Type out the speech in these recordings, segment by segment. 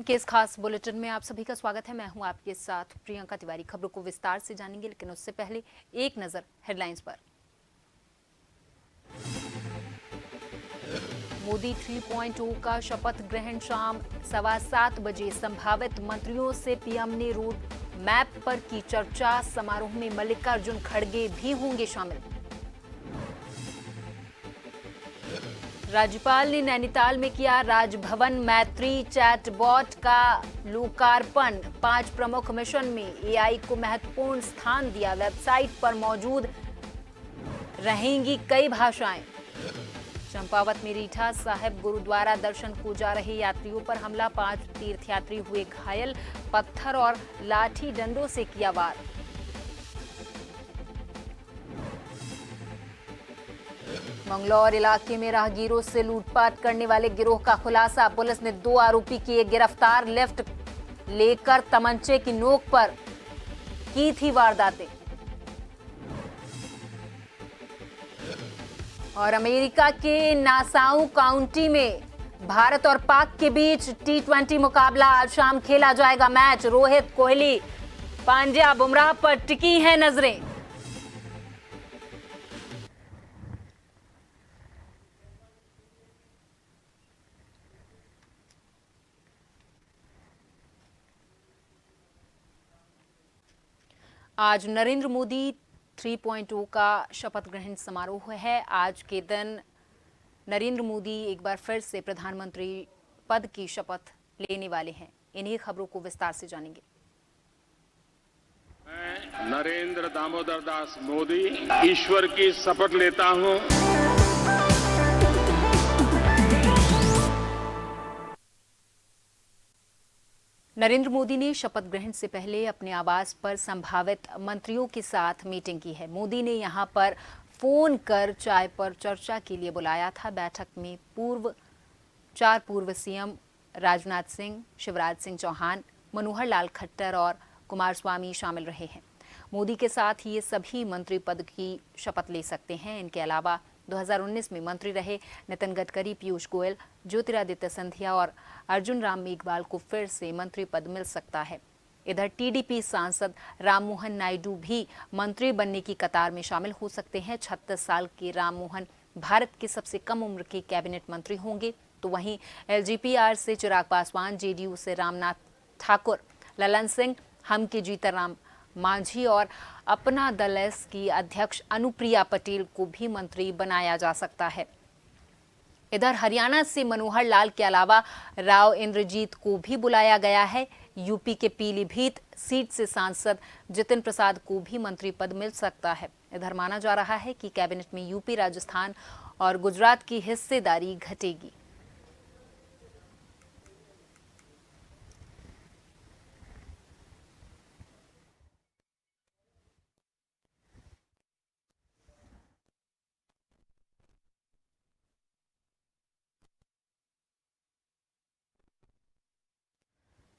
के इस खास बुलेटिन में आप सभी का स्वागत है। मैं हूं आपके साथ प्रियंका तिवारी। खबरों को विस्तार से जानेंगे, लेकिन उससे पहले एक नजर हेडलाइंस पर। मोदी 3.0 का शपथ ग्रहण शाम 7:15 बजे। संभावित मंत्रियों से पीएम ने रोड मैप पर की चर्चा। समारोह में मल्लिकार्जुन खड़गे भी होंगे शामिल। राज्यपाल ने नैनीताल में किया राजभवन मैत्री चैटबॉट का लोकार्पण। 5 प्रमुख मिशन में एआई को महत्वपूर्ण स्थान दिया। वेबसाइट पर मौजूद रहेंगी कई भाषाएं। चंपावत में रीठा साहिब गुरुद्वारा दर्शन को जा रहे यात्रियों पर हमला। 5 तीर्थयात्री हुए घायल। पत्थर और लाठी डंडों से किया वार। मंगलौर इलाके में राहगीरों से लूटपाट करने वाले गिरोह का खुलासा। पुलिस ने 2 आरोपी किए गिरफ्तार। लिफ्ट लेकर तमंचे की नोक पर की थी वारदातें। और अमेरिका के नासाउ काउंटी में भारत और पाक के बीच T20 मुकाबला। आज शाम खेला जाएगा मैच। रोहित, कोहली, पांड्या, बुमराह पर टिकी हैं नजरें। आज नरेंद्र मोदी 3.0 का शपथ ग्रहण समारोह है। आज के दिन नरेंद्र मोदी एक बार फिर से प्रधानमंत्री पद की शपथ लेने वाले हैं। इन्हीं खबरों को विस्तार से जानेंगे। मैं नरेंद्र दामोदर दास मोदी ईश्वर की शपथ लेता हूं। नरेंद्र मोदी ने शपथ ग्रहण से पहले अपने आवास पर संभावित मंत्रियों के साथ मीटिंग की है। मोदी ने यहां पर फोन कर चाय पर चर्चा के लिए बुलाया था। बैठक में 4 पूर्व सीएम राजनाथ सिंह, शिवराज सिंह चौहान, मनोहर लाल खट्टर और कुमारस्वामी शामिल रहे हैं। मोदी के साथ ये सभी मंत्री पद की शपथ ले सकते हैं। इनके अलावा 2019 में मंत्री रहे नितिन गडकरी, पीयूष गोयल, ज्योतिरादित्य सिंधिया और अर्जुन राम मेघवाल को फिर से मंत्री पद मिल सकता है। इधर टीडीपी सांसद राममोहन नायडू भी मंत्री बनने की कतार में शामिल हो सकते हैं। 36 साल के राममोहन भारत के सबसे कम उम्र के कैबिनेट मंत्री होंगे। तो वहीं एलजेपी से चिराग पासवान, जेडीयू से रामनाथ ठाकुर, ललन सिंह, हम के जीतनराम मांझी और अपना दल एस की अध्यक्ष अनुप्रिया पटेल को भी मंत्री बनाया जा सकता है। इधर हरियाणा से मनोहर लाल के अलावा राव इंद्रजीत को भी बुलाया गया है। यूपी के पीलीभीत सीट से सांसद जितिन प्रसाद को भी मंत्री पद मिल सकता है। इधर माना जा रहा है कि कैबिनेट में यूपी, राजस्थान और गुजरात की हिस्सेदारी घटेगी।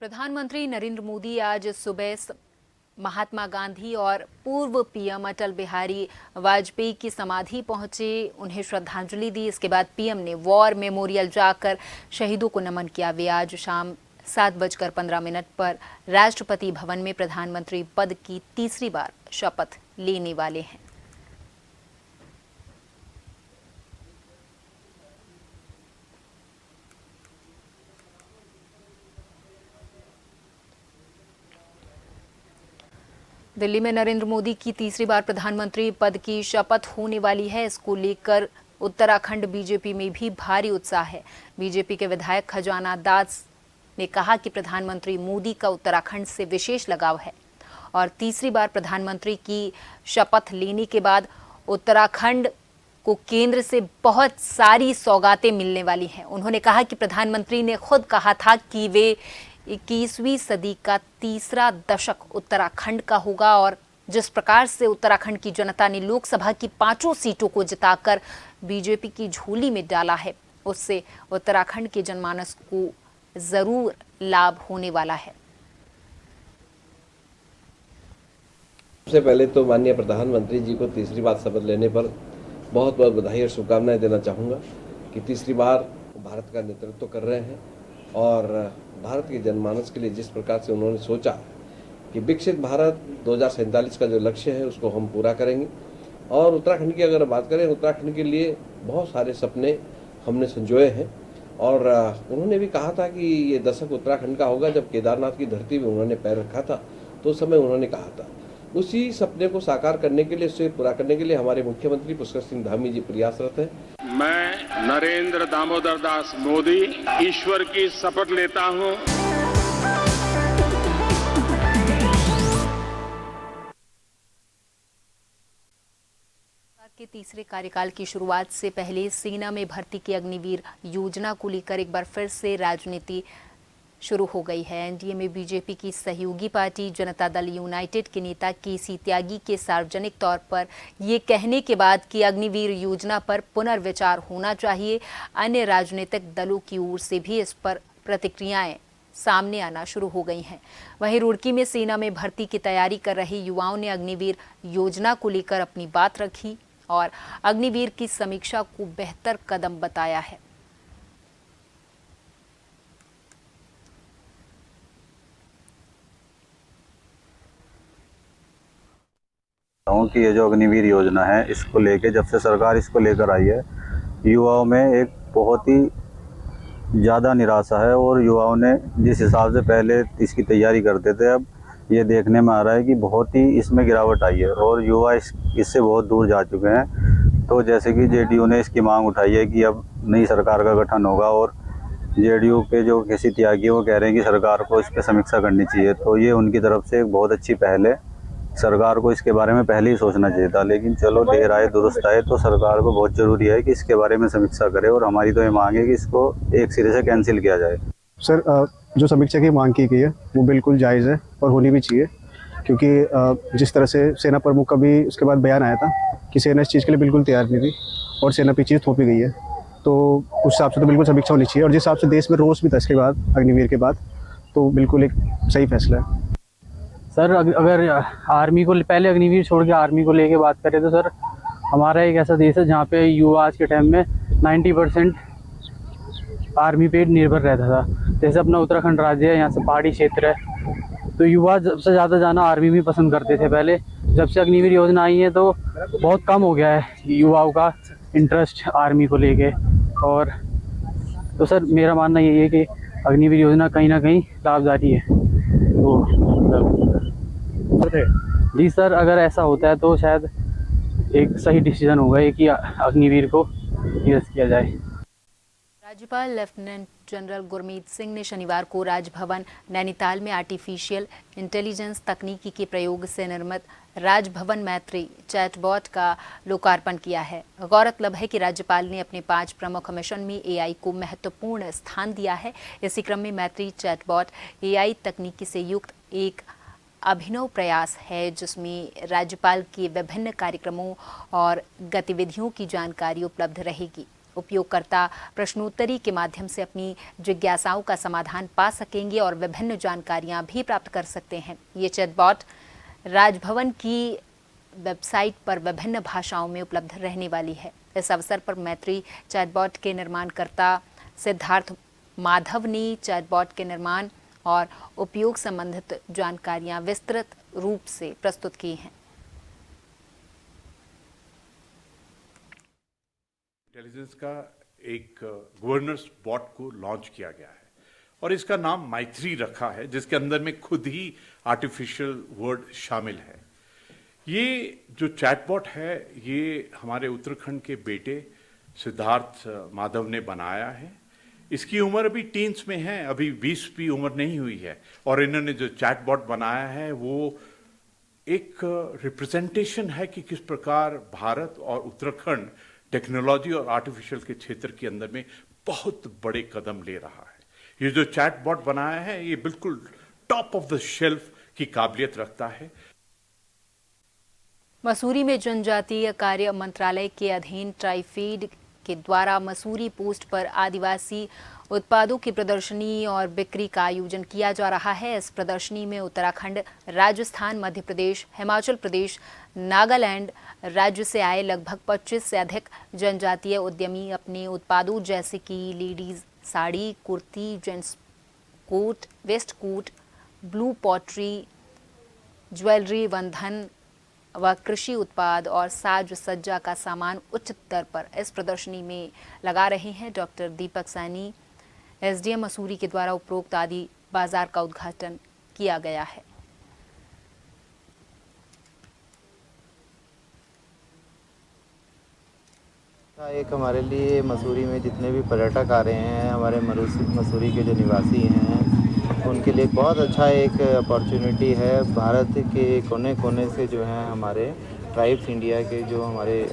प्रधानमंत्री नरेंद्र मोदी आज सुबह महात्मा गांधी और पूर्व पीएम अटल बिहारी वाजपेयी की समाधि पहुंचे, उन्हें श्रद्धांजलि दी। इसके बाद पीएम ने वॉर मेमोरियल जाकर शहीदों को नमन किया। वे आज शाम 7:15 पर राष्ट्रपति भवन में प्रधानमंत्री पद की तीसरी बार शपथ लेने वाले हैं। दिल्ली में नरेंद्र मोदी की तीसरी बार प्रधानमंत्री पद की शपथ होने वाली है। इसको लेकर उत्तराखंड बीजेपी में भी भारी उत्साह है। बीजेपी के विधायक खजाना दास ने कहा कि प्रधानमंत्री मोदी का उत्तराखंड से विशेष लगाव है और तीसरी बार प्रधानमंत्री की शपथ लेने के बाद उत्तराखंड को केंद्र से बहुत सारी सौगातें मिलने वाली हैं। उन्होंने कहा कि प्रधानमंत्री ने खुद कहा था कि वे 21वीं सदी का तीसरा दशक उत्तराखंड का होगा और जिस प्रकार से उत्तराखंड की जनता ने लोकसभा की 5 सीटों को जिताकर बीजेपी की झोली में डाला है, उससे उत्तराखंड के जनमानस को जरूर लाभ होने वाला है। सबसे पहले तो माननीय प्रधानमंत्री जी को तीसरी बार शपथ लेने पर बहुत बहुत बधाई और शुभकामनाएं देना चाहूँगा कि तीसरी बार भारत का नेतृत्व कर रहे हैं और भारत के जनमानस के लिए जिस प्रकार से उन्होंने सोचा कि विकसित भारत 2047 का जो लक्ष्य है उसको हम पूरा करेंगे। और उत्तराखंड की अगर बात करें, उत्तराखंड के लिए बहुत सारे सपने हमने संजोए हैं। और उन्होंने भी कहा था कि ये दशक उत्तराखंड का होगा। जब केदारनाथ की धरती में उन्होंने पैर रखा था तो उस समय उन्होंने कहा था। उसी सपने को साकार करने के लिए, उसे पूरा करने के लिए हमारे मुख्यमंत्री पुष्कर सिंह धामी जी प्रयासरत हैं। मैं नरेंद्र दामोदर दास मोदी ईश्वर की शपथ लेता हूं के तीसरे कार्यकाल की शुरुआत से पहले सेना में भर्ती की अग्निवीर योजना को लेकर एक बार फिर से राजनीति शुरू हो गई है। एनडीए में बीजेपी की सहयोगी पार्टी जनता दल यूनाइटेड के नेता केसी त्यागी के सार्वजनिक तौर पर ये कहने के बाद कि अग्निवीर योजना पर पुनर्विचार होना चाहिए, अन्य राजनीतिक दलों की ओर से भी इस पर प्रतिक्रियाएं सामने आना शुरू हो गई हैं। वहीं रुड़की में सेना में भर्ती की तैयारी कर रहे युवाओं ने अग्निवीर योजना को लेकर अपनी बात रखी और अग्निवीर की समीक्षा को बेहतर कदम बताया है। कि ये जो अग्निवीर योजना है, इसको लेके जब से सरकार इसको लेकर आई है, युवाओं में एक बहुत ही ज़्यादा निराशा है। और युवाओं ने जिस हिसाब से पहले इसकी तैयारी करते थे, अब ये देखने में आ रहा है कि बहुत ही इसमें गिरावट आई है और युवा इससे बहुत दूर जा चुके हैं। तो जैसे कि जेडीयू ने इसकी मांग उठाई है कि अब नई सरकार का गठन होगा और जेडीयू के जो केसी त्यागी वो कह रहे हैं कि सरकार को इस पर समीक्षा करनी चाहिए। तो ये उनकी तरफ से एक बहुत अच्छी पहल है। सरकार को इसके बारे में पहले ही सोचना चाहिए था, लेकिन चलो देर आए दुरुस्त आए। तो सरकार को बहुत ज़रूरी है कि इसके बारे में समीक्षा करे और हमारी तो ये मांग है कि इसको एक सिरे से कैंसिल किया जाए। सर, जो समीक्षा की मांग की गई है वो बिल्कुल जायज़ है और होनी भी चाहिए, क्योंकि जिस तरह से सेना प्रमुख का भी उसके बाद बयान आया था कि सेना इस चीज़ के लिए बिल्कुल तैयार नहीं थी और सेना पे चीज़ थोपी गई है, तो उस हिसाब से तो बिल्कुल समीक्षा होनी चाहिए। और जिस हिसाब से देश में रोष भी था इसके बाद, अग्निवीर के बाद, तो बिल्कुल एक सही फैसला है। सर, अगर आर्मी को पहले अग्निवीर छोड़ के आर्मी को लेके बात करें तो सर, हमारा एक ऐसा देश है जहाँ पे युवा आज के टाइम में 90% आर्मी पे निर्भर रहता था। जैसे अपना उत्तराखंड राज्य है, यहाँ से पहाड़ी क्षेत्र है, तो युवा सबसे ज़्यादा जाना आर्मी भी पसंद करते थे पहले। जब से अग्निवीर योजना आई है तो बहुत कम हो गया है युवाओं का इंटरेस्ट आर्मी को लेके। और तो सर, मेरा मानना यही है कि अग्निवीर योजना कहीं ना कहीं लाभकारी है। तो जी सर, अगर ऐसा होता है तो शायद एक सही डिसीजन होगा कि अग्निवीर को निरस्त किया जाए। राज्यपाल लेफ्टिनेंट जनरल गुरमीत सिंह ने शनिवार को राजभवन नैनीताल में आर्टिफिशियल इंटेलिजेंस तकनीकी के प्रयोग से निर्मित राजभवन मैत्री चैटबॉट का लोकार्पण किया है। गौरतलब है कि राज्यपाल ने अपने 5 प्रमुख मिशन में एआई को महत्वपूर्ण स्थान दिया है। इसी क्रम में मैत्री चैटबॉट एआई तकनीकी से युक्त एक अभिनव प्रयास है, जिसमें राज्यपाल के विभिन्न कार्यक्रमों और गतिविधियों की जानकारी उपलब्ध रहेगी। उपयोगकर्ता प्रश्नोत्तरी के माध्यम से अपनी जिज्ञासाओं का समाधान पा सकेंगे और विभिन्न जानकारियां भी प्राप्त कर सकते हैं। ये चैटबॉट राजभवन की वेबसाइट पर विभिन्न भाषाओं में उपलब्ध रहने वाली है। इस अवसर पर मैत्री चैटबॉट के निर्माणकर्ता सिद्धार्थ माधव ने चैटबॉट के निर्माण और उपयोग संबंधित जानकारियां विस्तृत रूप से प्रस्तुत की हैं। इंटेलिजेंस का एक गवर्नेंस बॉट को लॉन्च किया गया है और इसका नाम मैत्री रखा है, जिसके अंदर में खुद ही आर्टिफिशियल वर्ड शामिल है। ये जो चैटबॉट है, ये हमारे उत्तराखंड के बेटे सिद्धार्थ माधव ने बनाया है। इसकी उम्र अभी टीन्स में है, अभी 20 भी उम्र नहीं हुई है। और इन्होंने जो चैटबॉट बनाया है वो एक रिप्रेजेंटेशन है कि किस प्रकार भारत और उत्तराखंड टेक्नोलॉजी और आर्टिफिशियल के क्षेत्र के अंदर में बहुत बड़े कदम ले रहा है। ये जो चैटबॉट बनाया है, ये बिल्कुल टॉप ऑफ द शेल्फ की काबिलियत रखता है। मसूरी में जनजातीय कार्य मंत्रालय के अधीन ट्राइफीड के द्वारा मसूरी पोस्ट पर आदिवासी उत्पादों की प्रदर्शनी और बिक्री का आयोजन किया जा रहा है। इस प्रदर्शनी में उत्तराखंड, राजस्थान, मध्य प्रदेश, हिमाचल प्रदेश, नागालैंड राज्य से आए लगभग 25 से अधिक जनजातीय उद्यमी अपने उत्पादों जैसे कि ladies sari, kurti, gents coat, waistcoat, blue pottery, jewellery, बंधन व कृषि उत्पाद और साज सज्जा का सामान उचित दर पर इस प्रदर्शनी में लगा रहे हैं। डॉक्टर दीपक सैनी, एसडीएम मसूरी के द्वारा उपरोक्त आदि बाजार का उद्घाटन किया गया है। एक हमारे लिए मसूरी में जितने भी पर्यटक आ रहे हैं, हमारे मसूरी के जो निवासी हैं, उनके लिए बहुत अच्छा एक अपॉर्चुनिटी है। भारत के कोने कोने से जो है हमारे ट्राइब्स इंडिया के जो हमारे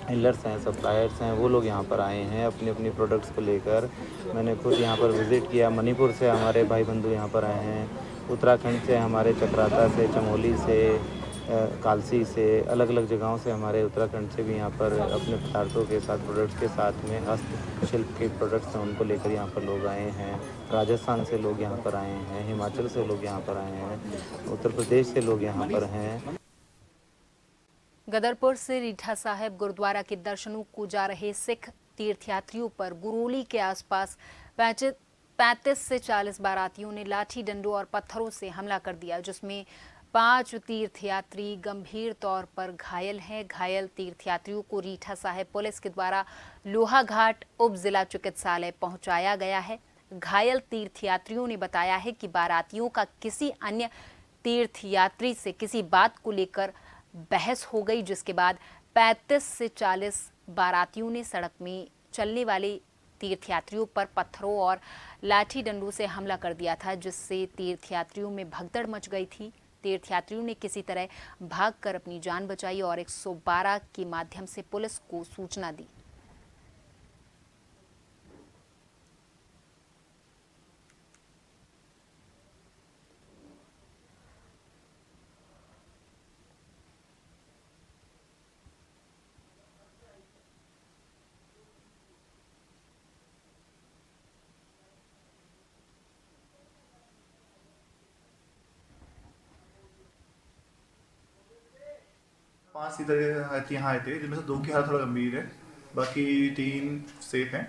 डीलर्स हैं, सप्लायर्स हैं, वो लोग यहाँ पर आए हैं अपनी अपनी प्रोडक्ट्स को लेकर। मैंने खुद यहाँ पर विज़िट किया। मणिपुर से हमारे भाई बंधु यहाँ पर आए हैं, उत्तराखंड से हमारे चक्राता से, चमोली से, कालसी से, अलग अलग जगहों से हमारे उत्तराखंड से भी यहाँ पर अपने पदार्थों के साथ, प्रोडक्ट्स के साथ में हस्तशिल्प के प्रोडक्ट्स हैं उनको लेकर यहाँ पर लोग आए हैं। राजस्थान से लोग यहाँ पर आए हैं, हिमाचल से लोग यहाँ पर आए हैं, उत्तर प्रदेश से लोग यहाँ पर हैं। गदरपुर से रीठा साहिब गुरुद्वारा के दर्शनों को जा रहे सिख तीर्थयात्रियों पर गुरोली के आसपास 35 से 40 बारातियों ने लाठी डंडों और पत्थरों से हमला कर दिया, जिसमें 5 तीर्थयात्री गंभीर तौर पर घायल हैं। घायल तीर्थयात्रियों को रीठा साहिब पुलिस के द्वारा लोहाघाट उप जिला चिकित्सालय पहुंचाया गया है। घायल तीर्थयात्रियों ने बताया है कि बारातियों का किसी अन्य तीर्थयात्री से किसी बात को लेकर बहस हो गई, जिसके बाद 35 से 40 बारातियों ने सड़क में चलने वाले तीर्थयात्रियों पर पत्थरों और लाठी डंडों से हमला कर दिया था, जिससे तीर्थयात्रियों में भगदड़ मच गई थी। तीर्थयात्रियों ने किसी तरह भागकर अपनी जान बचाई और 112 के माध्यम से पुलिस को सूचना दी। पांच इधर यहाँ आए थे, जिनमें से 2 की हालत थोड़ा गंभीर है, बाकी 3 सेफ हैं।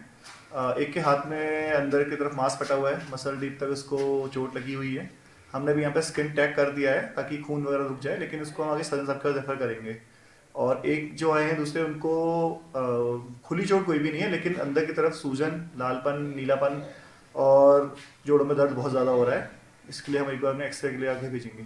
एक के हाथ में अंदर की तरफ मांस फटा हुआ है, मसल डीप तक उसको चोट लगी हुई है। हमने भी यहाँ पे स्किन टैग कर दिया है ताकि खून वगैरह रुक जाए, लेकिन उसको हम आगे सर्जन साहब का रेफर करेंगे। और एक जो आए हैं दूसरे, उनको खुली चोट कोई भी नहीं है, लेकिन अंदर की तरफ सूजन, लालपन, नीलापन और जोड़ों में दर्द बहुत ज़्यादा हो रहा है। इसके लिए हम एक बार में एक्सरे के लिए आगे भेजेंगे।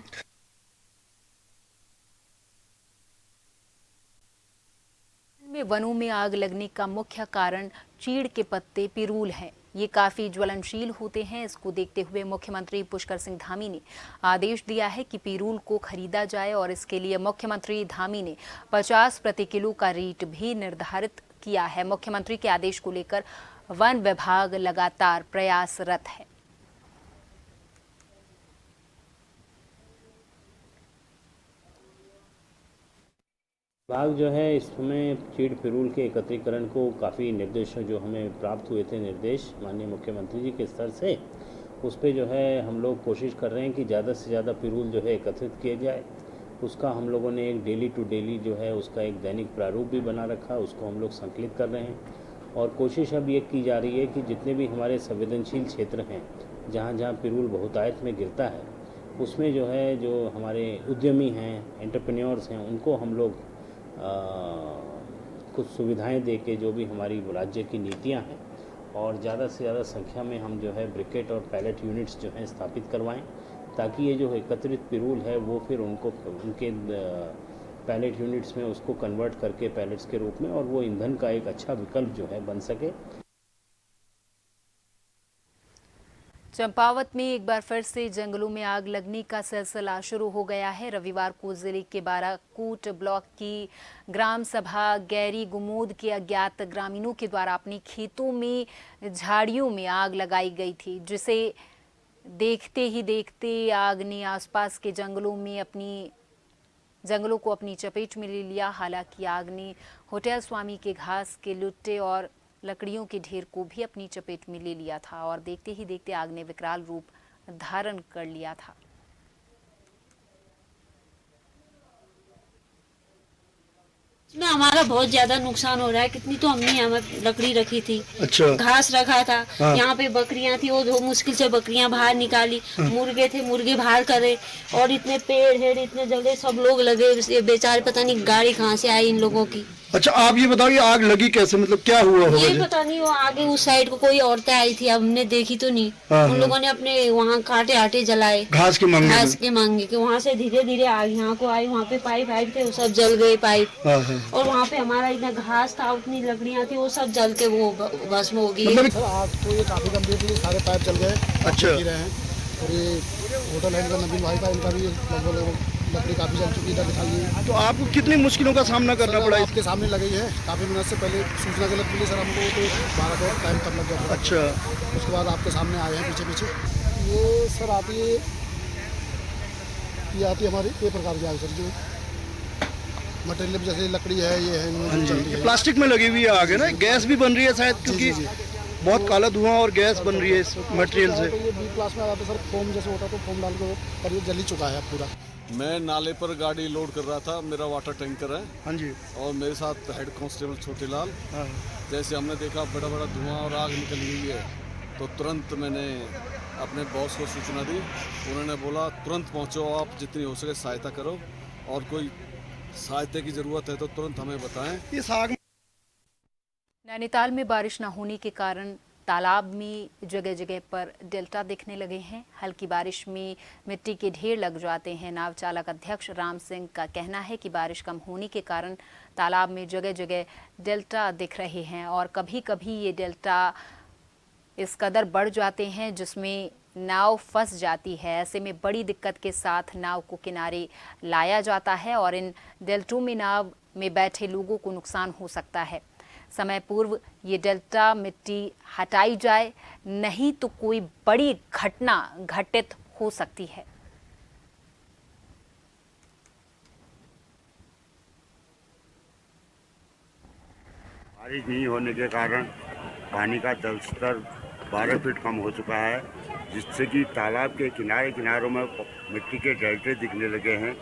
वनों में आग लगने का मुख्य कारण चीड़ के पत्ते पिरूल हैं। ये काफी ज्वलनशील होते हैं। इसको देखते हुए मुख्यमंत्री पुष्कर सिंह धामी ने आदेश दिया है कि पिरूल को खरीदा जाए और इसके लिए मुख्यमंत्री धामी ने 50 प्रति किलो का रेट भी निर्धारित किया है। मुख्यमंत्री के आदेश को लेकर वन विभाग लगातार प्रयासरत है। विभाग जो है इसमें चीड़ पिरूल के एकत्रीकरण को काफ़ी निर्देश जो हमें प्राप्त हुए थे, निर्देश माननीय मुख्यमंत्री जी के स्तर से, उस पर जो है हम लोग कोशिश कर रहे हैं कि ज़्यादा से ज़्यादा पिरूल जो है एकत्रित किया जाए। उसका हम लोगों ने एक डेली टू डेली जो है उसका एक दैनिक प्रारूप भी बना रखा, उसको हम लोग संकलित कर रहे हैं। और कोशिश अब ये की जा रही है कि जितने भी हमारे संवेदनशील क्षेत्र हैं, जहाँ जहाँ पिरूल बहुतायत में गिरता है, उसमें जो है जो हमारे उद्यमी हैं, एंटरप्रेन्योर्स हैं, उनको हम लोग कुछ सुविधाएं दे के, जो भी हमारी राज्य की नीतियां हैं, और ज़्यादा से ज़्यादा संख्या में हम जो है ब्रिकेट और पैलेट यूनिट्स जो हैं स्थापित करवाएं, ताकि ये जो एकत्रित पिरूल है वो फिर उनको उनके पैलेट यूनिट्स में उसको कन्वर्ट करके पैलेट्स के रूप में, और वो ईंधन का एक अच्छा विकल्प जो है बन सके। चंपावत में एक बार फिर से जंगलों में आग लगने का सिलसिला शुरू हो गया है। रविवार को जिले के बाराकोट ब्लॉक की ग्राम सभा गैरी गुमोद के अज्ञात ग्रामीणों के द्वारा अपने खेतों में झाड़ियों में आग लगाई गई थी, जिसे देखते ही देखते आग ने आसपास के जंगलों को अपनी चपेट में ले लिया। हालांकि आग ने होटल स्वामी के घास के लुट्टे और लकड़ियों के ढेर को भी अपनी चपेट में ले लिया था और देखते ही देखते आग ने विकराल रूप धारण कर लिया था। इसमें हमारा बहुत ज्यादा नुकसान हो रहा है। कितनी तो हमने यहाँ लकड़ी रखी थी, अच्छा, घास रखा था, हाँ। यहाँ पे बकरियां थी, वो मुश्किल से बकरियां बाहर निकाली, मुर्गे थे, मुर्गे बाहर करे, और इतने पेड़ इतने जगह सब लोग लगे, ये बेचारे पता नहीं गाड़ी कहाँ से आई इन लोगों की। अच्छा, आप ये बताओ, ये आग लगी कैसे, मतलब क्या हुआ होगा? ये पता नहीं, वो आगे उस साइड को कोई औरतें आई थी, हमने देखी तो नहीं। हाँ, उन लोगों ने अपने वहाँ कांटे आटे जलाए, घास के मांगे कि वहाँ से धीरे धीरे आग यहाँ को आई। वहाँ पे पाइप थे, वो सब जल गए पाइप। और वहाँ पे हमारा इतना घास था, उतनी लकड़ियाँ थी, वो सब जल के वो भस्म हो गई। आग तो ये काफी गंभीर थी, सारे पाइप जल गए। अच्छा, और ये होटल है इनका, नवीन भाई का, इनका भी लगभग लकड़ी काफी जल चुकी है, दिखाई। तो आपको कितनी मुश्किलों का सामना करना पड़ा? आपके सामने लगी है, काफी मिनट से पहले सूचना गलत मिली सर हमको, तो 12 का टाइम तब लग गया। अच्छा, उसके बाद आपके सामने आए हैं पीछे। ये सर आती है, ये आती है हमारी ये प्रकार की आग सर, जो मटेरियल जैसे लकड़ी है, ये है, इनमें चल रही है। प्लास्टिक में लगी हुई आग है ना, गैस भी बन रही है शायद, क्योंकि बहुत काला धुआं और गैस बन रही है इस मटेरियल से। ये बी क्लास में आ जाता सर, फोम जैसे होता, तो फोम डाल के पर ये जल ही चुका है पूरा। मैं नाले पर गाड़ी लोड कर रहा था, मेरा वाटर टैंकर है। हाँ जी। और मेरे साथ हेड कांस्टेबल छोटेलाल। हाँ। जैसे हमने देखा बड़ा बड़ा धुआं और आग निकल गई है, तो तुरंत मैंने अपने बॉस को सूचना दी। उन्होंने बोला तुरंत पहुंचो, आप जितनी हो सके सहायता करो, और कोई सहायता की ज़रूरत है तो तुरंत हमें बताएं। इस आग नैनीताल में बारिश न होने के कारण तालाब में जगह जगह पर डेल्टा दिखने लगे हैं। हल्की बारिश में मिट्टी के ढेर लग जाते हैं। नाव चालक अध्यक्ष राम सिंह का कहना है कि बारिश कम होने के कारण तालाब में जगह जगह डेल्टा दिख रहे हैं, और कभी कभी ये डेल्टा इस कदर बढ़ जाते हैं जिसमें नाव फंस जाती है। ऐसे में बड़ी दिक्कत के साथ नाव को किनारे लाया जाता है, और इन डेल्टों में नाव में बैठे लोगों को नुकसान हो सकता है। समय पूर्व ये डेल्टा मिट्टी हटाई जाए, नहीं तो कोई बड़ी घटना घटित हो सकती है। बारिश नहीं होने के कारण पानी का जल स्तर 12 फीट कम हो चुका है, जिससे कि तालाब के किनारों में मिट्टी के डेल्टे दिखने लगे हैं।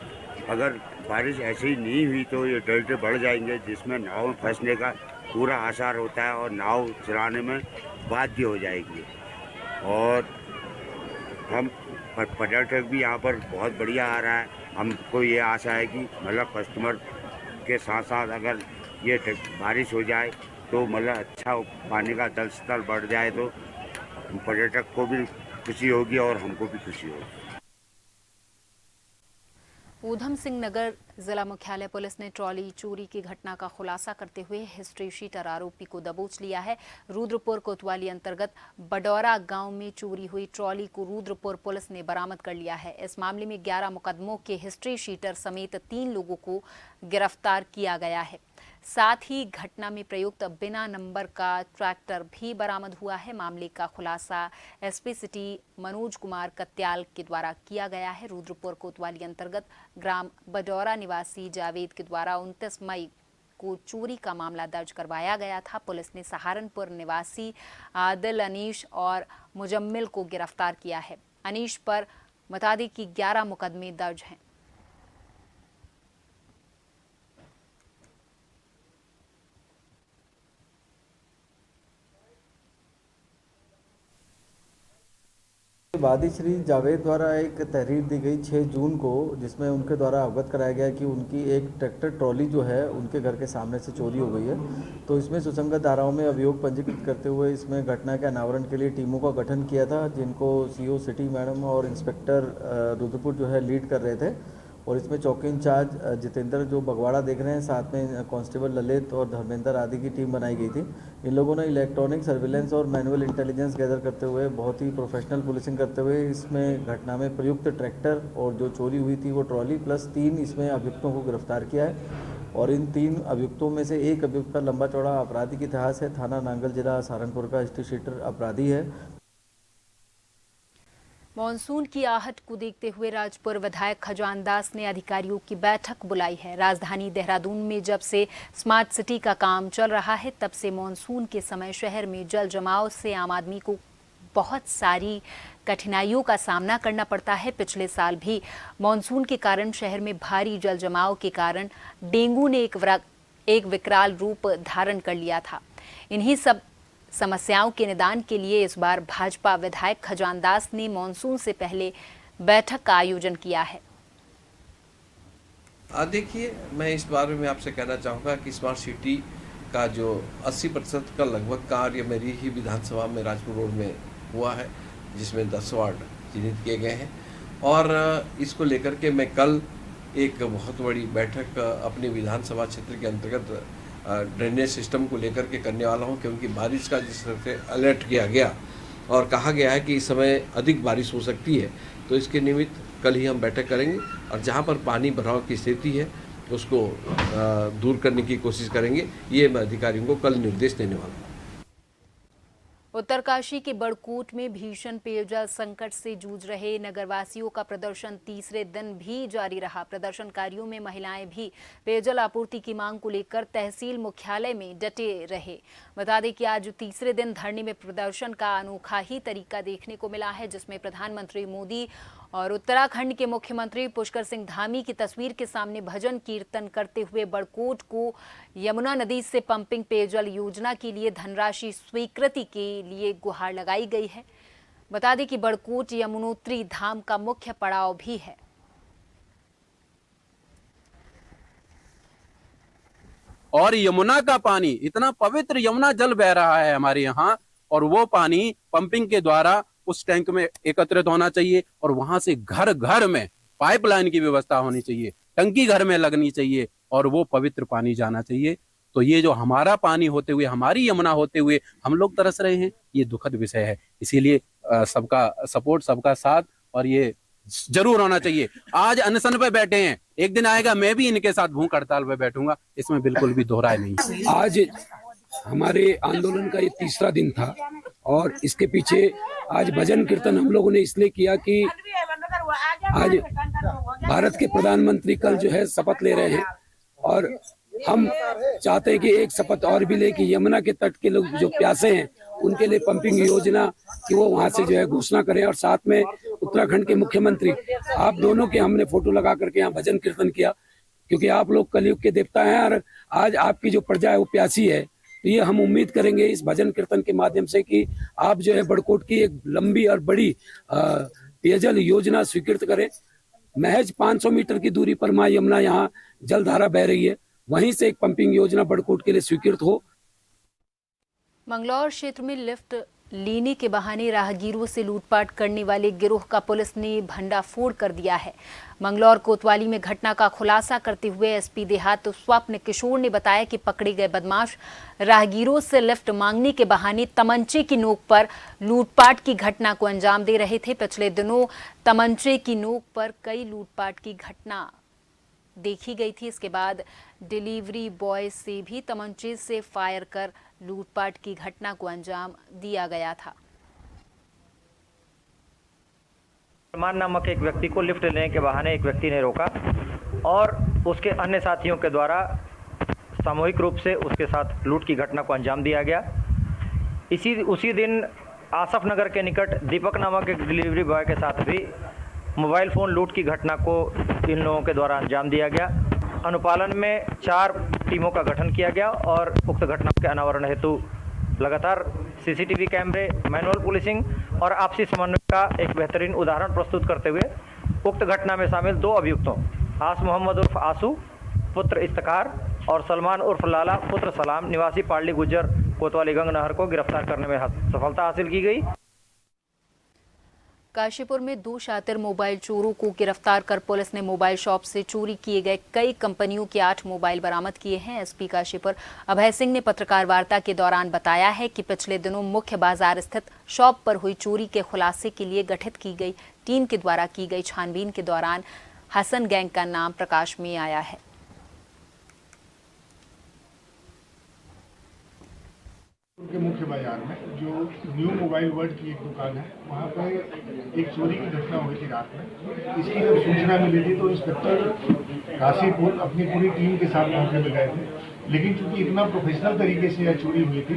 अगर बारिश ऐसे ही नहीं हुई तो ये डेल्टे बढ़ जाएंगे, जिसमें नाव में फंसने का पूरा आसार होता है और नाव चलाने में बाध्य हो जाएगी। और हम पर्यटक भी यहाँ पर बहुत बढ़िया आ रहा है। हमको ये आशा है कि मतलब कस्टमर के साथ साथ अगर ये बारिश हो जाए तो मतलब अच्छा पानी का जल स्तर बढ़ जाए तो पर्यटक को भी खुशी होगी और हमको भी खुशी होगी। ऊधम सिंह नगर जिला मुख्यालय पुलिस ने ट्रॉली चोरी की घटना का खुलासा करते हुए हिस्ट्री शीटर आरोपी को दबोच लिया है। रुद्रपुर कोतवाली अंतर्गत बडौरा गांव में चोरी हुई ट्रॉली को रुद्रपुर पुलिस ने बरामद कर लिया है। इस मामले में 11 मुकदमों के हिस्ट्री शीटर समेत 3 लोगों को गिरफ्तार किया गया है। साथ ही घटना में प्रयुक्त बिना नंबर का ट्रैक्टर भी बरामद हुआ है। मामले का खुलासा एसपी सिटी मनोज कुमार कत्याल के द्वारा किया गया है। रुद्रपुर कोतवाली अंतर्गत ग्राम बडौरा निवासी जावेद के द्वारा 29 मई को चोरी का मामला दर्ज करवाया गया था। पुलिस ने सहारनपुर निवासी आदिल, अनीश और मुजम्मिल को गिरफ्तार किया है। अनीश पर बता दें कि 11 मुकदमे दर्ज हैं। वादी श्री जावेद द्वारा एक तहरीर दी गई 6 जून को, जिसमें उनके द्वारा अवगत कराया गया कि उनकी एक ट्रैक्टर ट्रॉली जो है उनके घर के सामने से चोरी हो गई है। तो इसमें सुसंगत धाराओं में अभियोग पंजीकृत करते हुए इसमें घटना के अनावरण के लिए टीमों का गठन किया था, जिनको सीओ सिटी मैडम और इंस्पेक्टर रुद्रपुर जो है लीड कर रहे थे। और इसमें चौकी इंचार्ज जितेंद्र जो बगवाड़ा देख रहे हैं, साथ में कांस्टेबल ललित और धर्मेंद्र आदि की टीम बनाई गई थी। इन लोगों ने इलेक्ट्रॉनिक सर्विलेंस और मैनुअल इंटेलिजेंस गैदर करते हुए बहुत ही प्रोफेशनल पुलिसिंग करते हुए इसमें घटना में प्रयुक्त ट्रैक्टर और जो चोरी हुई थी वो ट्रॉली प्लस 3 इसमें अभियुक्तों को गिरफ्तार किया है। और इन 3 अभियुक्तों में से एक अभियुक्त का लंबा चौड़ा आपराधिक इतिहास है। थाना नांगल जिला सहारनपुर का हिस्ट्री शीटर अपराधी है। मॉनसून की आहट को देखते हुए राजपुर विधायक खजान दास ने अधिकारियों की बैठक बुलाई है। राजधानी देहरादून में जब से स्मार्ट सिटी का काम चल रहा है, तब से मॉनसून के समय शहर में जल जमाव से आम आदमी को बहुत सारी कठिनाइयों का सामना करना पड़ता है। पिछले साल भी मॉनसून के कारण शहर में भारी जल जमाव के कारण डेंगू ने एक विकराल रूप धारण कर लिया था। इन्हीं सब समस्याओं के निदान के लिए इस बार भाजपा विधायक खजान दास ने मानसून से पहले बैठक का आयोजन किया है। देखिए, मैं इस बारे में आपसे कहना चाहूँगा कि स्मार्ट सिटी का जो 80% का लगभग कार्य मेरी ही विधानसभा में राजपुर रोड में हुआ है, जिसमें 10 वार्ड चिन्हित किए गए हैं और इसको लेकर के मैं कल एक बहुत बड़ी बैठक अपनी विधानसभा क्षेत्र के अंतर्गत ड्रेनेज सिस्टम को लेकर के करने वाला हूं, क्योंकि बारिश का जिस तरह से अलर्ट किया गया और कहा गया है कि इस समय अधिक बारिश हो सकती है, तो इसके निमित्त कल ही हम बैठक करेंगे और जहां पर पानी भराव की स्थिति है उसको दूर करने की कोशिश करेंगे। ये मैं अधिकारियों को कल निर्देश देने वाला हूँ। उत्तरकाशी के बड़कोट में भीषण पेयजल संकट से जूझ रहे नगरवासियों का प्रदर्शन तीसरे दिन भी जारी रहा। प्रदर्शनकारियों में महिलाएं भी पेयजल आपूर्ति की मांग को लेकर तहसील मुख्यालय में डटे रहे। बता दें कि आज तीसरे दिन धरने में प्रदर्शन का अनोखा ही तरीका देखने को मिला है, जिसमें प्रधानमंत्री मोदी और उत्तराखंड के मुख्यमंत्री पुष्कर सिंह धामी की तस्वीर के सामने भजन कीर्तन करते हुए बड़कोट को यमुना नदी से पंपिंग पेयजल योजना के लिए धनराशि स्वीकृति के लिए गुहार लगाई गई है। बता दें कि बड़कोट यमुनोत्री धाम का मुख्य पड़ाव भी है। और यमुना का पानी, इतना पवित्र यमुना जल बह रहा है हमारे यहाँ, और वो पानी पंपिंग के द्वारा उस टैंक में एकत्रित होना चाहिए और वहां से घर घर में पाइपलाइन की व्यवस्था होनी चाहिए, टंकी घर में लगनी चाहिए और वो पवित्र पानी जाना चाहिए। तो ये जो हमारा पानी होते हुए, हमारी यमुना होते हुए हम लोग तरस रहे हैं, ये दुखद विषय है। इसीलिए सबका सपोर्ट, सबका साथ, और ये जरूर होना चाहिए। आज अनशन पे बैठे हैं, एक दिन आएगा मैं भी इनके साथ भूख हड़ताल पे बैठूंगा, इसमें बिल्कुल भी दोहराए नहीं। आज हमारे आंदोलन का ये तीसरा दिन था और इसके पीछे आज भजन कीर्तन हम लोगों ने इसलिए किया कि आज भारत के प्रधानमंत्री कल जो है शपथ ले रहे हैं और हम चाहते हैं कि एक शपथ और भी ले कि यमुना के तट के लोग जो प्यासे हैं उनके लिए पंपिंग योजना कि वो वहां से जो है घोषणा करें। और साथ में उत्तराखंड के मुख्यमंत्री आप दोनों के हमने फोटो लगा करके यहाँ भजन कीर्तन किया, क्योंकि आप लोग कलयुग के देवता हैं और आज आपकी जो प्रजा है वो प्यासी है। तो ये हम उम्मीद करेंगे इस भजन कीर्तन के माध्यम से कि आप जो है बड़कोट की एक लंबी और बड़ी पेयजल योजना स्वीकृत करें। महज 500 मीटर की दूरी पर मां यमुना यहाँ जलधारा बह रही है, वहीं से एक पंपिंग योजना बड़कोट के लिए स्वीकृत हो। मंगलौर क्षेत्र में लिफ्ट लेने के बहाने राहगीरों से लूटपाट करने वाले गिरोह का पुलिस ने भंडाफोड़ कर दिया है। मंगलौर कोतवाली में घटना का खुलासा करते हुए एसपी देहात स्वप्न किशोर ने बताया कि पकड़े गए बदमाश राहगीरों से लिफ्ट मांगने के बहाने तमंचे की नोक पर लूटपाट की घटना को अंजाम दे रहे थे। पिछले दिनों तमंचे की नोक पर कई लूटपाट की घटना देखी गई थी। इसके बाद डिलीवरी बॉय से भी तमंचे से फायर कर लूटपाट की घटना को अंजाम दिया गया था। सलमान नामक एक व्यक्ति को लिफ्ट लेने के बहाने एक व्यक्ति ने रोका और उसके अन्य साथियों के द्वारा सामूहिक रूप से उसके साथ लूट की घटना को अंजाम दिया गया। उसी दिन आसफ नगर के निकट दीपक नामक एक डिलीवरी बॉय के साथ भी मोबाइल फ़ोन लूट की घटना को इन लोगों के द्वारा अंजाम दिया गया। अनुपालन में 4 टीमों का गठन किया गया और उक्त घटना के अनावरण हेतु लगातार सीसीटीवी कैमरे, मैनुअल पुलिसिंग और आपसी समन्वय का एक बेहतरीन उदाहरण प्रस्तुत करते हुए उक्त घटना में शामिल 2 अभियुक्तों आस मोहम्मद उर्फ आसू पुत्र इफ्तिकार और सलमान उर्फ लाला पुत्र सलाम निवासी पार्ली गुज्जर कोतवाली गंग नहर को गिरफ्तार करने में सफलता हासिल की गई। काशीपुर में 2 शातिर मोबाइल चोरों को गिरफ्तार कर पुलिस ने मोबाइल शॉप से चोरी किए गए कई कंपनियों के 8 मोबाइल बरामद किए हैं। एसपी काशीपुर अभय सिंह ने पत्रकार वार्ता के दौरान बताया है कि पिछले दिनों मुख्य बाजार स्थित शॉप पर हुई चोरी के खुलासे के लिए गठित की गई टीम के द्वारा की गई छानबीन के दौरान हसन गैंग का नाम प्रकाश में आया है। उनके मुख्य बाजार में जो न्यू मोबाइल वर्ल्ड की एक दुकान है, वहाँ पर एक चोरी की घटना हुई थी रात में। इसकी जब सूचना मिली थी तो इंस्पेक्टर काशीपुर अपनी पूरी टीम के साथ मौके पर गए थे, लेकिन चूंकि इतना प्रोफेशनल तरीके से यह चोरी हुई थी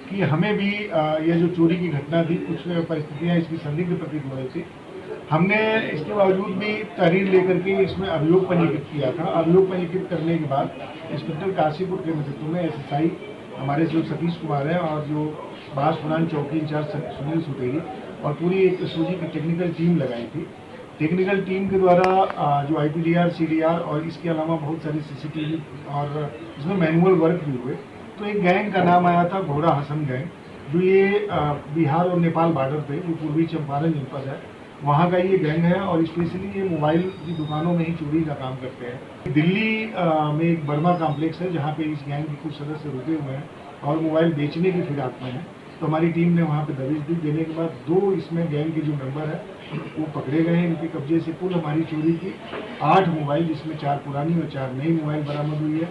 कि हमें भी यह जो चोरी की घटना थी कुछ परिस्थितियाँ इसकी संदिग्ध प्रतीत हो रही थी हमने इसके बावजूद भी तहरीर लेकर के इसमें अभियोग पंजीकृत किया था। अभियोग पंजीकृत करने के बाद इंस्पेक्टर काशीपुर के नेतृत्व में SSI हमारे जो सतीश कुमार हैं और जो बासपुरान चौकी इंचार्ज सुनील सुतेरी और पूरी एक SOG की टेक्निकल टीम लगाई थी। टेक्निकल टीम के द्वारा जो IPDR, CDR और इसके अलावा बहुत सारी CCTV और इसमें मैनुअल वर्क भी हुए। तो एक गैंग का नाम आया था घोड़ा हसन गैंग, जो ये बिहार और नेपाल बॉर्डर पे जो पूर्वी चंपारण जनपद है वहाँ का ये गैंग है और स्पेशली ये मोबाइल की दुकानों में ही चोरी का काम करते हैं। दिल्ली में एक बर्मा कॉम्प्लेक्स है जहाँ पे इस गैंग के कुछ सदस्य रुके हुए हैं और मोबाइल बेचने की फिराक में है। तो हमारी टीम ने वहाँ पे दबिश दी। देने के बाद 2 इसमें गैंग के जो मेंबर है वो पकड़े गए हैं। इनके कब्जे से कुल हमारी चोरी की 8 मोबाइल, जिसमें 4 पुरानी और 4 नई मोबाइल बरामद हुई है।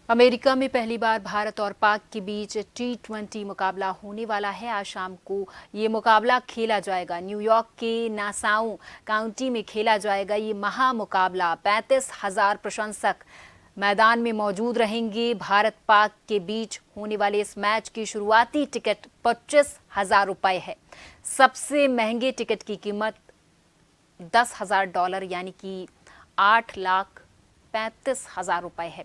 अमेरिका में पहली बार भारत और पाक के बीच T20 मुकाबला होने वाला है। आज शाम को ये मुकाबला खेला जाएगा। न्यूयॉर्क के नासाउ काउंटी में खेला जाएगा ये महा मुकाबला। 35,000 प्रशंसक मैदान में मौजूद रहेंगे। भारत पाक के बीच होने वाले इस मैच की शुरुआती टिकट 25,000 रुपये है। सबसे महंगे टिकट की कीमत $10,000 यानी कि 8,35,000 रुपये है।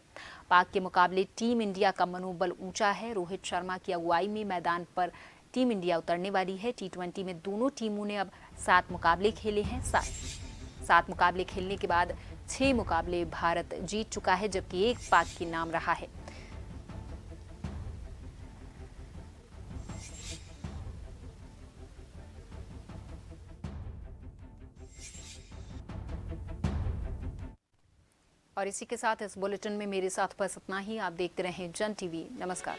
पाक के मुकाबले टीम इंडिया का मनोबल ऊंचा है। रोहित शर्मा की अगुवाई में मैदान पर टीम इंडिया उतरने वाली है। T20 में दोनों टीमों ने अब 7 मुकाबले खेले हैं। 7 मुकाबले खेलने के बाद 6 मुकाबले भारत जीत चुका है, जबकि 1 पाक के नाम रहा है। और इसी के साथ इस बुलेटिन में मेरे साथ बस इतना ही। आप देखते रहें जन TV। नमस्कार।